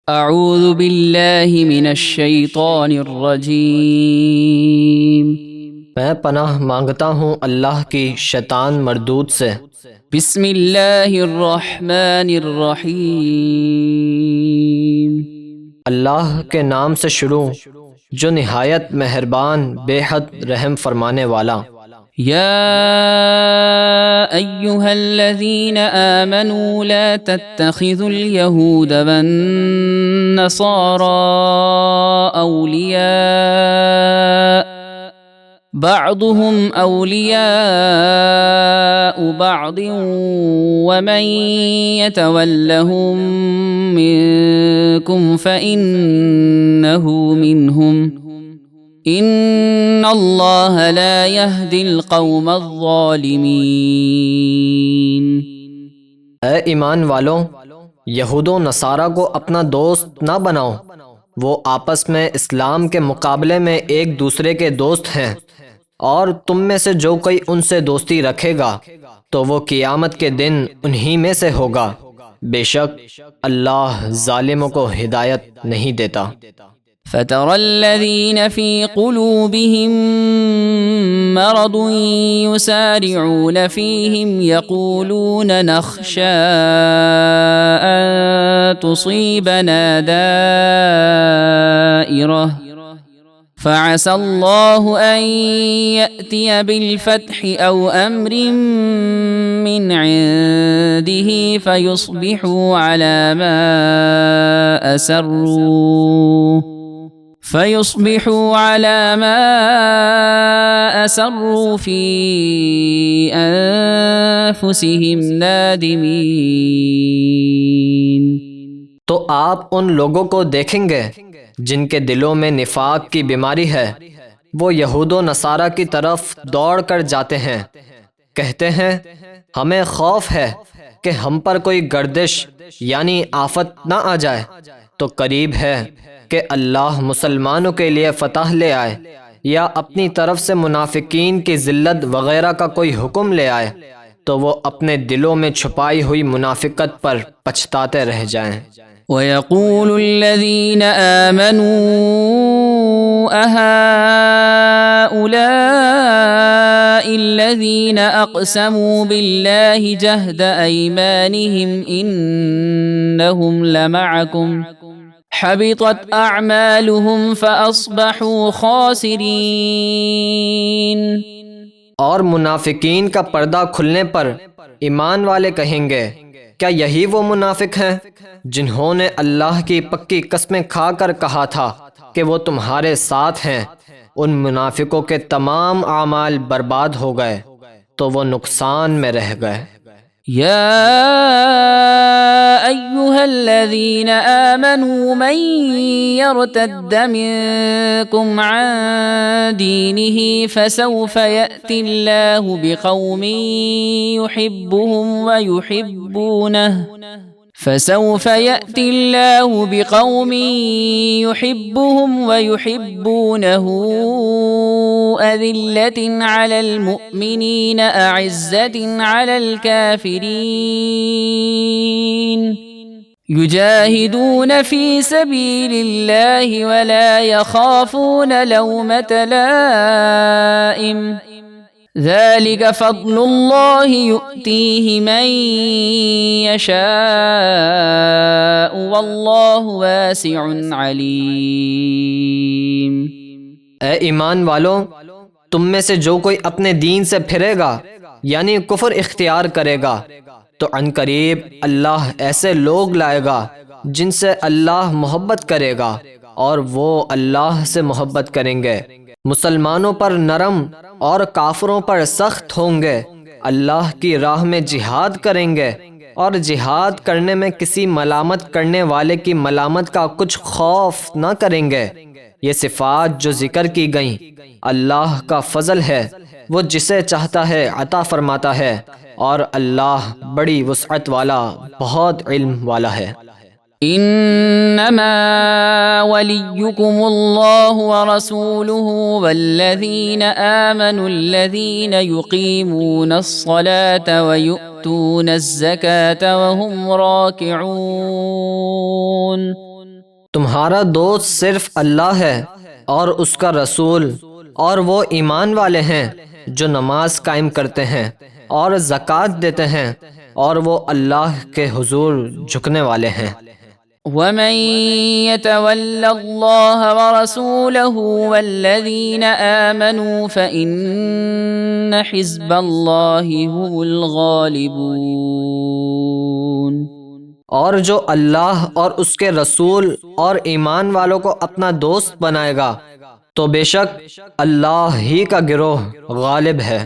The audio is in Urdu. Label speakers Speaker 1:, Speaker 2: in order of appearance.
Speaker 1: اعوذ باللہ من الشیطان الرجیم۔
Speaker 2: میں پناہ مانگتا ہوں اللہ کی شیطان مردود سے۔
Speaker 1: بسم اللہ الرحمن الرحیم۔
Speaker 2: اللہ کے نام سے شروع جو نہایت مہربان بے حد رحم فرمانے والا۔
Speaker 1: یا ایہا الذین آمنوا لا تتخذوا اليہود والنصارى اولیاء بعضهم اولیاء بعض ومن يتولهم منکم فإنه منهم ان اللہ لا یہدی القوم الظالمین۔
Speaker 2: اے ایمان والوں، یہود و نصارہ کو اپنا دوست نہ بناؤ، وہ آپس میں اسلام کے مقابلے میں ایک دوسرے کے دوست ہیں، اور تم میں سے جو کوئی ان سے دوستی رکھے گا تو وہ قیامت کے دن انہی میں سے ہوگا، بے شک اللہ ظالموں کو ہدایت نہیں دیتا۔
Speaker 1: فَتَرَى الَّذِينَ فِي قُلُوبِهِم مَّرَضٌ يُسَارِعُونَ فِيهِمْ يَقُولُونَ نَخْشَىٰ أَن تُصِيبَنَا دَائِرَةٌ فَعَسَى اللَّهُ أَن يَأْتِيَ بِالْفَتْحِ أَوْ أَمْرٍ مِّنْ عِندِهِ فَيُصْبِحُوا على ما أسروا في أنفسهم نادمين۔
Speaker 2: تو آپ ان لوگوں کو دیکھیں گے جن کے دلوں میں نفاق کی بیماری ہے، وہ یہود و نصارہ کی طرف دوڑ کر جاتے ہیں، کہتے ہیں ہمیں خوف ہے کہ ہم پر کوئی گردش یعنی آفت نہ آ جائے، تو قریب ہے کہ اللہ مسلمانوں کے لیے فتح لے آئے، یا اپنی طرف سے منافقین کی ذلت وغیرہ کا کوئی حکم لے آئے، تو وہ اپنے دلوں میں چھپائی ہوئی منافقت پر پچھتاتے رہ جائیں۔
Speaker 1: وَيَقُولُ الَّذِينَ آمَنُوا أَهَٰؤُلَاءِ الَّذِينَ أَقْسَمُوا بِاللَّهِ جَهْدَ أَيْمَانِهِمْ إِنَّهُمْ لَمَعَكُمْ حَبِطَتْ أَعْمَالُهُمْ فَأَصْبَحُوا خَاسِرِينَ۔
Speaker 2: اور منافقین کا پردہ کھلنے پر ایمان والے کہیں گے کیا یہی وہ منافق ہیں جنہوں نے اللہ کی پکی قسمیں کھا کر کہا تھا کہ وہ تمہارے ساتھ ہیں؟ ان منافقوں کے تمام اعمال برباد ہو گئے تو وہ نقصان میں رہ گئے۔
Speaker 1: یا ایہا الذین آمنوا من یرتد منکم عن دینہ فسوف یأتی اللہ بقوم یحبهم ویحبونہ فسوف يأتي الله بقوم يحبهم ويحبونه أذلة على المؤمنين أعزة على الكافرين يجاهدون في سبيل الله ولا يخافون لومة لائم ذلك فضل الله يؤتيه من يشاء والله واسع عليم۔
Speaker 2: اے ایمان والو، تم میں سے جو کوئی اپنے دین سے پھرے گا یعنی کفر اختیار کرے گا تو عنقریب اللہ ایسے لوگ لائے گا جن سے اللہ محبت کرے گا اور وہ اللہ سے محبت کریں گے، مسلمانوں پر نرم اور کافروں پر سخت ہوں گے، اللہ کی راہ میں جہاد کریں گے اور جہاد کرنے میں کسی ملامت کرنے والے کی ملامت کا کچھ خوف نہ کریں گے۔ یہ صفات جو ذکر کی گئیں اللہ کا فضل ہے، وہ جسے چاہتا ہے عطا فرماتا ہے، اور اللہ بڑی وسعت والا بہت علم والا ہے۔
Speaker 1: انما وليكم الله ورسوله والذين آمنوا الذين يقيمون الصلاة ويؤتون الزكاة وهم راكعون
Speaker 2: تمہارا دوست صرف اللہ ہے اور اس کا رسول، اور وہ ایمان والے ہیں جو نماز قائم کرتے ہیں اور زکوٰۃ دیتے ہیں، اور وہ اللہ کے حضور جھکنے والے ہیں۔
Speaker 1: ومن يتول الله ورسوله والذين آمنوا فإن حزب الله هم الغالبون۔
Speaker 2: اور جو اللہ اور اس کے رسول اور ایمان والوں کو اپنا دوست بنائے گا تو بے شک اللہ ہی کا گروہ غالب ہے۔